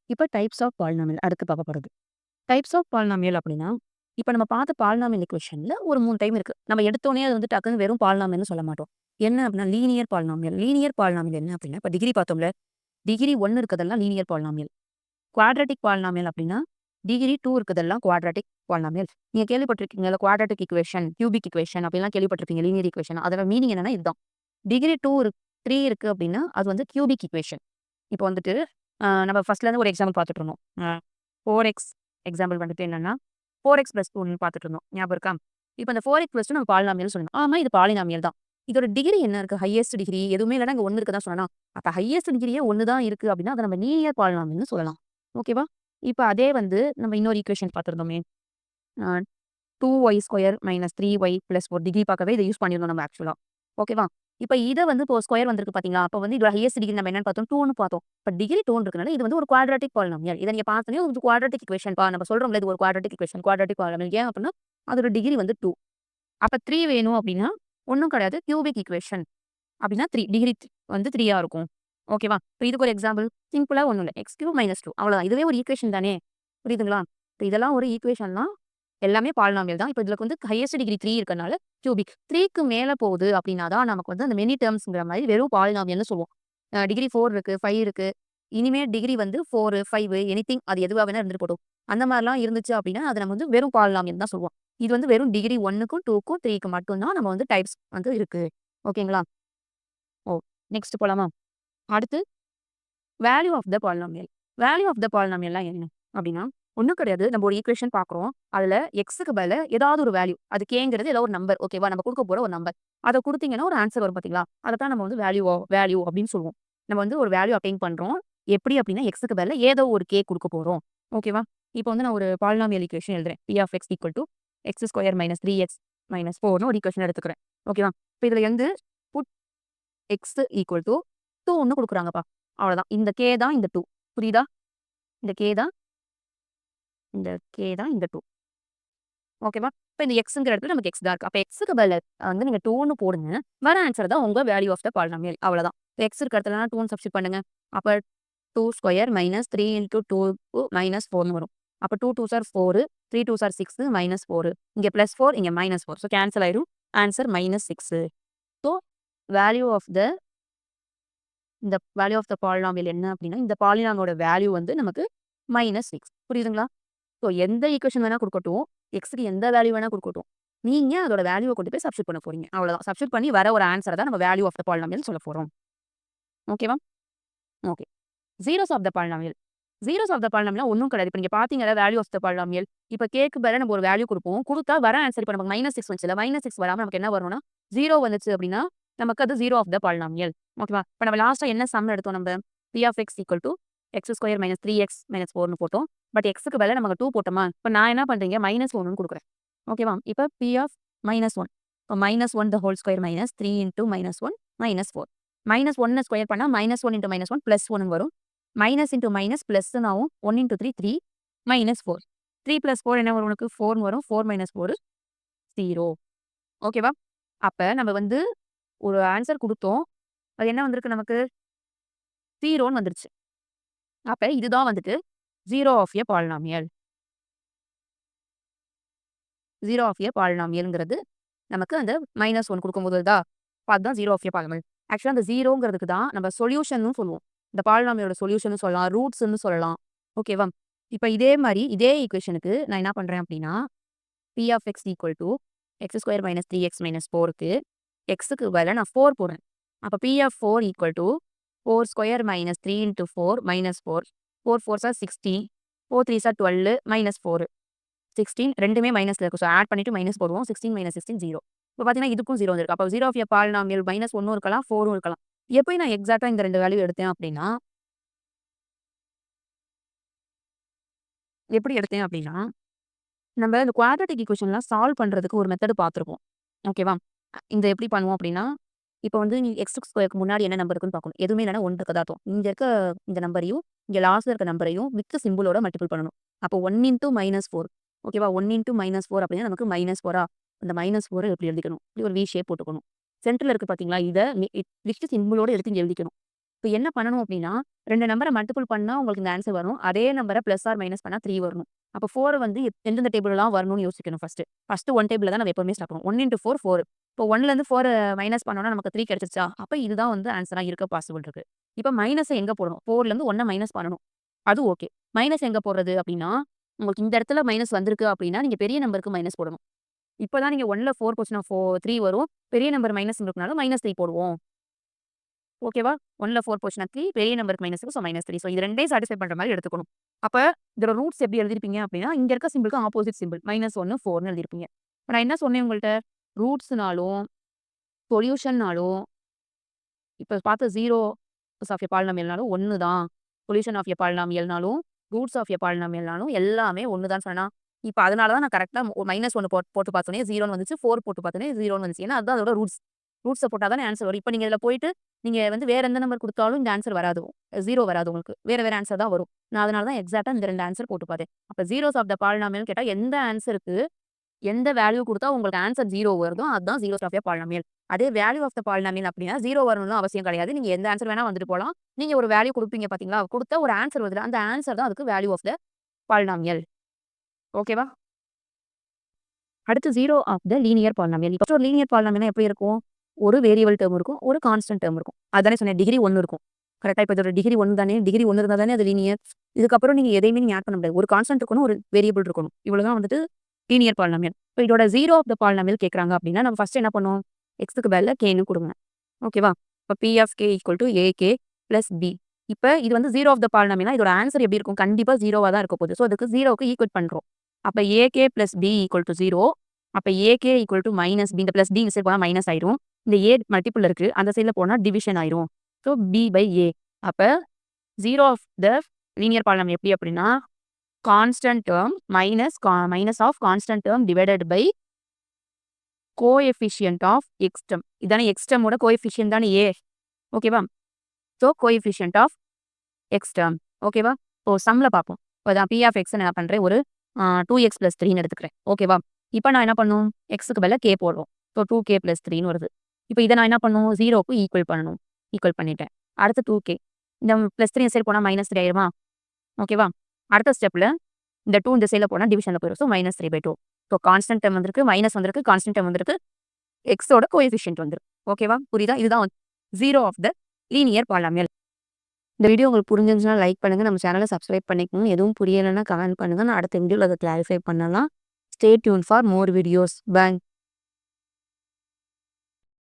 இப்ப types of polynomial அடுத்து பார்க்க போறது. டைப்ஸ் ஆஃப் பாலினாமியல் அப்படின்னா, இப்ப நம்ம பார்த்த பாலினாமியல் ஈக்குவேஷன்ல ஒரு 3 டைம் இருக்கு. நம்ம எடுத்தோனே அது வந்து டக்குன்னு வெறும் பாலினாமியல்னு சொல்ல மாட்டோம். என்ன அப்படின்னா லீனியர் பாலினாமியல். லீனியர் பாலினாமியல் என்ன அப்படின்னா, இப்ப டிகிரி பார்த்தோம்ல, டிகிரி 1 இருக்கிறதெல்லாம் லீனியர் பாலினாமியல். குவாட்ராட்டிக் பாலினாமியல் அப்படின்னா, டிகிரி 2 இருக்கிறதெல்லாம் குவாட்ராட்டிக் பாலினாமியல். நீங்க கேள்விப்பட்டிருக்கீங்கல்ல குவாட்ராட்டிக் ஈக்குவேஷன், கியூபிக் ஈக்குவேஷன் அப்படிலாம் கேள்விப்பட்டிருப்பீங்க லீனியர் ஈக்குவேஷன். அதோட மீனிங் என்னன்னா இதுதான். டிகிரி 2 3 இருக்கு அப்படின்னா, அது வந்து கியூபிக் ஈக்குவேஷன். இப்போ வந்துட்டு நம்ம ஃபர்ஸ்ட்லேருந்து ஒரு எக்ஸாம்பிள் பார்த்துட்டு இருந்தோம். 4x எக்ஸாம்பிள் வந்துட்டு என்னன்னா, 4x + 2ன்னு பார்த்துட்டு இருந்தோம். ஞாபகம் இருக்கா? இப்போ இந்த 4x + 2 நம்ம பாலினாமியல்னு சொன்னோம். ஆமா, இது பாலினாமியல் தான். இதோட டிகிரி என்ன இருக்கு? ஹையஸ்ட் டிகிரி எதுவுமே இல்லன்னா, இங்க 1 இருக்க தான் சொன்னேனா? அப்ப ஹையஸ்ட் டிகிரியே 1 தான் இருக்கு அப்படின்னா, அத நம்ம லீனியர் பாலினாமியல்னு சொல்லலாம். ஓகேவா? இப்ப அதே வந்து நம்ம இன்னொரு ஈக்குவேஷன் பார்த்திருந்தோமே. அ 2y² - 3y + 4 டிகிரி பார்க்கவே இத யூஸ் பண்ணியிருந்தோம் நம்ம ஆக்சுவலா. ஓகேவா? இப்ப இத வந்து இப்போ ஸ்கொயர் வந்திருக்கு பார்த்தீங்களா? அப்ப வந்து இதோட ஹையஸ்ட் டிகிரி நம்ம என்னன்னு பார்த்தோம்? 2ன்னு பார்த்தோம். இப்ப டிகிரி 2ன்னு இருக்கனால இது வந்து ஒரு குவாட்ராட்டிக் பாலினாமியல். இத நீங்க பார்த்தோனே இது குவாட்ராட்டிக் ஈக்குவேஷன் பா நம்ம சொல்றோம்ல இது ஒரு குவாட்ராட்டிக் ஈக்குவேஷன், குவாட்ராட்டிக் பாலினாமியல். ஏன் அப்படின்னா, அதோட டிகிரி வந்து 2. அப்ப 3 வேணும் அப்படின்னா, ஒண்ணும் கிடையாது. கியூபிக் ஈக்குவேஷன் அப்படின்னா 3 டிகிரி வந்து 3ஆ இருக்கும். ஓகேவா? இப்ப இதுக்கு ஒரு எக்ஸாம்பிள் சிம்பிளா ஒண்ணும் இல்ல. x³ - 2 அவ்வளவுதான். இதுவே ஒரு ஈக்குவேஷன் தானே. புரியுதுங்களா? இப்ப இதெல்லாம் ஒரு ஈக்குவேஷன் தான். எல்லாமே பாலினாமியல் தான். இப்ப இதுல வந்து ஹையஸ்ட் டிகிரி 3 இருக்கனால கியூபிக். 3க்கு மேல போகுது அப்படின்னா தான் நமக்கு வந்து அந்த மெனி டெர்ம்ஸ்ங்கிற மாரி வெறும் பாலினாமியல்னு சொல்லுவோம். டிகிரி 4 இருக்கு, 5 இருக்கு. இனிமே டிகிரி வந்து 4, 5 எனிதிங் அது எதுவா வேணா இருந்துட்டு போட்டும். அந்த மாரிலாம் இருந்துச்சு அப்படின்னா, அத நம்ம வந்து வெறும் பாலினாமியல் தான் சொல்லுவோம். இது வந்து வெறும் டிகிரி 1க்கும், 2க்கும், 3க்கு மட்டும் தான் நம்ம வந்து டைப்ஸ் வந்து இருக்கு. ஓகேங்களா? ஓ! நெக்ஸ்ட் போலாமா? அடுத்து value of the polynomial. Value of the பாலினாமியல்னா என்ன? அப்படின்னா, ஒண்ணும் கிடையாது. நம்ம ஒரு ஈக்குவேஷன் பார்க்குறோம். அதுல எக்ஸ்‌க்கு பதிலா ஏதாவது ஒரு வேல்யூ. அது கேங்கிறது ஏதோ ஒரு நம்பர். ஓகேவா? நம்ம குடுக்க போற ஒரு நம்பர். அத குடுத்தீங்கன்னா ஒரு ஆன்ஸர் வரும் பார்த்தீங்களா? அதத்தான் நம்ம வந்து வேல்யூ அப்படின்னு சொல்லுவோம். நம்ம வந்து ஒரு வேல்யூ அப்டெயின் பண்றோம். எப்படி அப்படின்னா, எக்ஸ்‌க்கு பதிலா ஏதோ ஒரு கே குடுக்க போறோம். ஓகேவா? இப்போ வந்து நான் ஒரு பாலினாமியல் ஈக்குவேஷன் எழுதுறேன். P of x = x² - 3x - 4ன்னு ஒரு ஈக்குவேஷன் எடுத்துக்கிறேன். ஓகேவா? இப்ப இதுல வந்து புட் x = 2ன்னு குடுக்குறாங்கப்பா. அவ்வளதான். இந்த கே தான் இந்த 2. புரியுதா? இந்த கே தான் இந்த 2. ஓகேவா? இப்ப இந்த எக்ஸ்ங்கிற இடத்துல நமக்கு எக்ஸ் தான் இருக்கு. அப்ப எக்ஸ்‌க்கு பதிலா வந்து நீங்க 2ன்னு போடுங்க. வர ஆன்ஸர் தான் உங்க வேல்யூ ஆஃப் த பாலினாமியல். அவ்வளதான். எக்ஸ் இருக்க இடத்துலலாம் 2ன்னு சப்ஸ்டிட்யூட் பண்ணுங்க. அப்ப 2² - 3 × 2 -4ன்னு வரும். அப்ப 2 2s ஆர் 4, 3 2s ஆர் 6 -4. இங்க +4 இங்க -4. ஸோ கேன்சல் ஆயிரும். Answer -6. So value of the இந்த வேல்யூ ஆஃப் த பாலினாமியல் என்ன அப்படின்னா, இந்த பாலினாமியோட வேல்யூ வந்து நமக்கு -6. புரியுதுங்களா? ஸோ எந்த ஈக்குவேஷன் வேணா குடுக்கட்டும். எக்ஸ்‌க்கு எந்த வேல்யூ வேணா குடுக்கட்டும். நீங்க அதோட வேல்யூவ கொண்டு போய் சப்ஸ்டிட்யூட் பண்ண போறீங்க. அவ்வளதான். சப்ஸ்டிட்யூட் பண்ணி வர ஒரு ஆன்ஸர தான் நம்ம வேல்யூ ஆஃப் த பாலினாமியல்னு சொல்லப் போறோம். ஓகேவா? Okay. Zeros of the polynomial. Zeros of the பாலினாமியல்னா ஒண்ணும் கிடையாது. இப்ப நீங்க பார்த்தீங்கல்ல வேல்யூ ஆஃப் த பாலினாமியல். இப்ப கேக்கு பதிலா நம்ம ஒரு வேல்யூ குடுப்போம். குடுத்தா வர ஆன்ஸர் இப்ப நமக்கு -6 வந்துச்சுல்ல. -6 வராம நமக்கு என்ன வரும்னா, 0 வந்துச்சு அப்படின்னா, நமக்கு அது 0 ஆஃப் த பாலினாமியல். ஓகேவா? இப்ப நம்ம லாஸ்ட்டா என்ன சம் எடுத்தோம் நம்ப? P of x = x² - 3x - 4ன்னு போட்டோம். பட் xக்கு பதிலா நம்ம 2 போட்டோமா? இப்ப நான் என்ன பண்றீங்க -1ன்னு குடுக்குறேன். ஓகேவா? இப்ப P ஆஃப் -1. இப்ப -1 த ஹோல் ஸ்கொயர் -3 × -1 -4. -1 ஸ்கொயர் பண்ணா -1 × -1 +1ன்னு வரும். மைனஸ் இன்டூ மைனஸ் பிளஸ்ன்னு ஆகும். 1 × 3 3 -4. 3 + 4 என்ன வரும் உனக்கு? 4ன்னு வரும். 4 - 4 0. ஓகேவா? அப்ப நம்ம வந்து ஒரு ஆன்ஸர் குடுத்தோம். அது என்ன வந்திருக்கு நமக்கு? 0ன்னு வந்துருச்சு. அப்ப இதுதான் வந்துட்டு 0 of a polynomial. 0 of a பாலினாமியல்ங்கிறது நமக்கு அந்த -1 குடுக்கும்போது வருதா? அப்ப அதுதான் 0 ஆஃப் எ பாலினாமியல். ஆக்சுவலா அந்த 0ங்கிறதுக்கு தான் நம்ம சொல்யூஷன்னு சொல்லுவோம். இந்த பாலினாமியலோட சொல்யூஷன்னு சொல்லலாம். ரூட்ஸ்ன்னு சொல்லலாம். ஓகேவா? இப்ப இதே மாரி இதே ஈக்குவேஷனுக்கு நான் என்ன பண்றேன் அப்டின்னா, P of x = x² - 3x - 4க்கு xக்கு பதிலா நான் 4 போடுறேன். அப்ப P of 4 = 4² - 3 × 4 -4. 4 4s R 16. 4 3s R 12 -4. 16 2மே மைனஸ்ல இருக்கு. ஸோ ஆட் பண்ணிட்டு மைனஸ் போடுவோம். 16 - 16 0. இப்ப பார்த்தீங்கன்னா, இதுக்கும் 0 வந்திருக்கு. அப்ப 0 ஆஃப் எ பாலினாமியல் -1ம் இருக்கலாம், 4ம் இருக்கலாம். எப்படி நான் எக்ஸாக்ட்டா இந்த 2 வேல்யூ எடுத்தேன் அப்டின்னா, எப்படி எடுத்தேன் அப்டின்னா, நம்ம இந்த குவாட்ராட்டிக் ஈக்குவேஷன்லாம் சால்வ் பண்றதுக்கு ஒரு மெத்தட் பார்த்துருப்போம். ஓகேவா? இந்த எப்படி பண்ணுவோம் அப்டின்னா, இப்ப வந்து நீ x²க்கு முன்னாடி என்ன நம்பர் இருக்குன்னு பார்க்கணும். எதுவுமே இல்லன்னா 1 இருக்கதா அர்த்தம். இங்க இருக்க இந்த நம்பரையும், இங்க லாஸ்ட்ல இருக்க நம்பரையும் வித் சிம்பலோட மல்டிபிள் பண்ணணும். அப்போ 1 × -4. ஓகேவா? 1 × -4 அப்படின்னா நமக்கு -4ஆ? அந்த -4 இப்படி எழுதிக்கணும். இப்படி ஒரு வி ஷேப் போட்டுக்கணும். சென்டர்ல இருக்கு பார்த்தீங்களா? இத வித் சிம்பலோட எடுத்து இங்க எழுதிக்கணும். இப்போ என்ன பண்ணணும் அப்படின்னா 2 நம்பரை மல்டிபிள் பண்ணா உங்களுக்கு இந்த ஆன்சர் வரும். அதே நம்பரை பிளஸ் ஆர் மைனஸ் பண்ணா 3 வரணும். அப்போ 4 வந்து எந்தெந்த டேபிள்லாம் வரணும்னு யோசிக்கணும் ஃபர்ஸ்ட். ஃபர்ஸ்ட் 1 டேபிள்ல தான் நம்ம எப்பவுமே ஸ்டார்ட் பண்ணுவோம். 1 இன்டு 4 4. இப்போ 1லேருந்து 4 மைனஸ் பண்ணோம்னா நமக்கு 3 கிடைச்சிருச்சா? அப்ப இதுதான் வந்து ஆன்சரா இருக்க பாசிபிள் இருக்கு. இப்போ மைனஸ எங்க போடணும்? 4லேருந்து 1 மைனஸ் பண்ணணும். அது ஓகே. மைனஸ் எங்க போடுறது அப்படின்னா, உங்களுக்கு இந்த இடத்துல மைனஸ் வந்திருக்கு அப்படின்னா, நீங்க பெரிய நம்பருக்கு மைனஸ் போடணும். இப்போ தான் நீங்க 1ல 4 போச்சுன்னா 3 வரும். பெரிய நம்பர் மைனஸ் இருக்கனால -3 போடுவோம். ஓகேவா? 1ல 4 போச்சுன்னா 3 பெரிய நம்பருக்கு மைனஸ் ஸோ -3. ஸோ இது 2யும் சாட்டிஸ்ஃபை பண்ற மாரி எடுத்துக்கணும். அப்ப இதோட ரூட்ஸ் எப்படி எழுதிருப்பீங்க அப்படின்னா, இங்க இருக்க சிம்பிளுக்கு ஆப்போசிட் சிம்பிள் -1 4ன்னு எழுதிருப்பீங்க. இப்ப நான் என்ன சொன்னேன் உங்கள்ட்ட? ரூட்ஸ்னாலும், சொல்யூஷன்னாலும் இப்ப பார்த்த ஜீரோஸ் ஆஃப் எ பாலினாமியல்னாலும் 1 தான். சொல்யூஷன் ஆஃப் எ பாலினாமியல்னாலும், ரூட்ஸ் ஆஃப் எ பாலினாமியல்னாலும் எல்லாமே 1 தான் சொன்னேனா? இப்ப அதனால தான் நான் கரெக்ட்டா -1 போட்டு பார்த்தோனே 0ன்னு வந்துச்சு. 4 போட்டு பார்த்தோனே 0ன்னு வந்துச்சு. ஏன்னா அதுதான் அதோட ரூட்ஸ். ரூட்ஸ போட்டா தானே ஆன்சர் வரும். இப்ப நீங்க இதுல போயிட்டு நீங்க வந்து வேற எந்த நம்பர் குடுத்தாலும் இந்த ஆன்சர் வராது. 0 வராது உங்களுக்கு. வேற வேற ஆன்சர் தான் வரும். நான் அதனால தான் எக்ஸாக்ட்டா இந்த 2 ஆன்சர் போட்டு பார்த்தேன். அப்ப ஜீரோஸ் ஆஃப் த பாலினாமியல்னு கேட்டா எந்த ஆன்சருக்கு எந்த வேல்யூ குடுத்தா உங்களுக்கு ஆன்சர் 0 வருதோ அதுதான் ஜீரோஸ் ஆஃப் எ பாலினாமியல். அதே வேல்யூ ஆஃப் த பாலினாமியல் அப்படின்னா 0 வரணும்னு அவசியம் கிடையாது. நீங்க எந்த ஆன்சர் வேணா வந்துட்டு போலாம். நீங்க ஒரு வேல்யூ குடுப்பீங்க பார்த்தீங்களா? குடுத்தா ஒரு ஆன்சர் வருதுல, அந்த ஆன்சர் தான் அதுக்கு வேல்யூ ஆஃப் த பாலினாமியல். ஓகேவா? அடுத்து 0 ஆஃப் த லீனியர் பாலினாமியல். இப்போ ஒரு லீனியர் பாலினாமியல்னா எப்படி இருக்கும்? ஒரு வேரியபிள் டெர்ம் இருக்கும். ஒரு கான்ஸ்டன்ட் டெர்ம் இருக்கும். அதானே சொன்னேன். டிகிரி 1 இருக்கும். கரெக்ட்டா? இப்ப இதோட டிகிரி 1 தானே. டிகிரி 1 இருந்தா தானே அது லீனியர். இதுக்கப்புறம் நீங்க எதையுமே நீங்க ஆட் பண்ண முடியாது. ஒரு கான்ஸ்டன்ட் இருக்கணும். ஒரு வேரியபிள் இருக்கணும். இவ்வளவுதான் வந்துட்டு லீனியர் பாலினாமியல். இப்போ இதோட 0 ஆஃப் த பாலினாமியல் கேட்கறாங்க அப்படின்னா, நம்ம ஃபர்ஸ்ட் என்ன பண்ணுவோம்? எக்ஸ்க்கு பதிலா கேன்னு குடுங்க. ஓகேவா? இப்போ P of k equal to AK plus B. இப்ப இது வந்து 0 ஆஃப் த பாலினாமியல்னா இதோட ஆன்சர் எப்படி இருக்கும்? கண்டிப்பா 0வா தான் இருக்க போகுது. ஸோ அதுக்கு 0க்கு ஈக்குவேட் பண்றோம். அப்ப AK plus B equal to 0. அப்ப AK equal to minus B. இந்த பிளஸ் B இந்த சைடு போனா மைனஸ் ஆயிரும். இந்த A மல்டிபிள் இருக்கு. அந்த சைடுல போனா டிவிஷன் ஆயிரும். So B by A. அப்ப 0 ஆஃப் த லீனியர் பாலினாமியல் எப்படி அப்படின்னா, constant term minus of constant term divided by coefficient of x term. இதானே எக்ஸ் டெர்மோட கோஎஃபிஷியன்ட் தானே A. ஓகேவா? So coefficient of x term. ஓகேவா? இப்போ சம்ல பார்ப்போம். இப்போ நான் P ஆஃப் எக்ஸ் நான் பண்றேன். ஒரு 2x + 3ன்னு எடுத்துக்கிறேன். ஓகேவா? இப்போ நான் என்ன பண்ணணும்? எக்ஸ்க்கு பதிலா k போடுறோம். ஸோ 2k + 3ன்னு வருது. இப்போ இத நான் என்ன பண்ணணும்? 0க்கு ஈக்குவல் பண்ணணும். ஈக்குவல் பண்ணிட்டேன். அடுத்து 2k. இந்த +3 இந்த சைடு போனா -3 ஆயிருமா? ஓகேவா? அடுத்த ஸ்டெப்ல இந்த 2 இந்த சைடுல போனா டிவிஷன்ல போயிரும். ஸோ -3/2. ஸோ கான்ஸ்டன்ட் டெர்ம் வந்திருக்கு, மைனஸ் வந்திருக்கு, கான்ஸ்டன்ட் டெர்ம் வந்திருக்கு. எக்ஸோட கோஎஃபிஷியன்ட் வந்துரும். ஓகேவா? புரியுதா? இதுதான் 0 ஆஃப் த லீனியர் பாலினாமியல். இந்த வீடியோ உங்களுக்கு புரிஞ்சிருந்துச்சுன்னா லைக் பண்ணுங்க. நம்ம சேனலை சப்ஸ்கிரைப் பண்ணிக்கோங்க. எதுவும் புரியலைன்னா கமெண்ட் பண்ணுங்க. நான் அடுத்த வீடியோல அத கிளாரிஃபை பண்ணலாம். Stay tune for more videos. Bye.